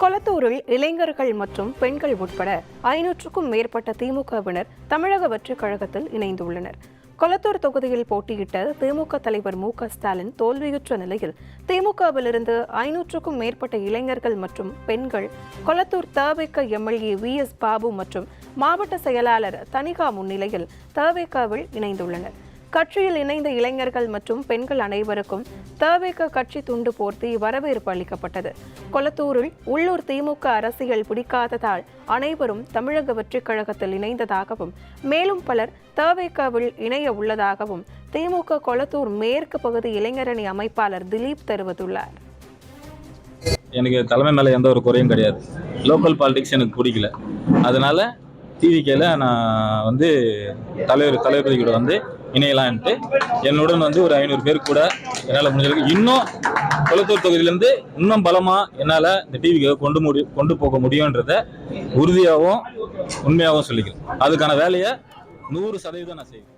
கொளத்தூரில் இளைஞர்கள் மற்றும் பெண்கள் உட்பட 500க்கும் மேற்பட்ட திமுகவினர் தமிழக வெற்றிக் கழகத்தில் இணைந்துள்ளனர். கொளத்தூர் தொகுதியில் போட்டியிட்ட திமுக தலைவர் மு.க.ஸ்டாலின் தோல்வியுற்ற நிலையில் திமுகவிலிருந்து 500க்கும் மேற்பட்ட இளைஞர்கள் மற்றும் பெண்கள் கொளத்தூர் தவிக எம்எல்ஏ வி.எஸ். பாபு மற்றும் மாவட்ட செயலாளர் தனிகா முன்னிலையில் தவிகவில் இணைந்துள்ளனர். கட்சியில் இணைந்த இளைஞர்கள் மற்றும் பெண்கள் அனைவருக்கும் தவிக கட்சி துண்டு போர்த்தி வரவேற்பு அளிக்கப்பட்டது. கொளத்தூரில் உள்ளூர் திமுக அரசியல் பிடிக்காததால் அனைவரும் தமிழக வெற்றிக் கழகத்தில் இணைந்ததாகவும் மேலும் பலர் தவிகவில் இணைய உள்ளதாகவும் திமுக கொளத்தூர் மேற்கு பகுதி இளைஞரணி அமைப்பாளர் திலீப் தெரிவித்துள்ளார். எனக்கு தலைமை மேல எந்த ஒரு குறையும் கிடையாது. லோக்கல் பாலிடிக்ஸ் எனக்கு பிடிக்கல. அதனால டிவிகேல நான் தலைவர்பதி கூட இணையலான்ட்டு என்னுடன் ஒரு 500 பேர் கூட என்னால் முடிஞ்சளவுக்கு இன்னும் கொளத்தூர் தொகுதியிலேருந்து இன்னும் பலமா என்னால் இந்த டிவிக்கு கொண்டு போக முடியுன்றத உறுதியாகவும் உண்மையாகவும் சொல்லிக்கிறேன். அதுக்கான வேலையை 100% நான் செய்வேன்.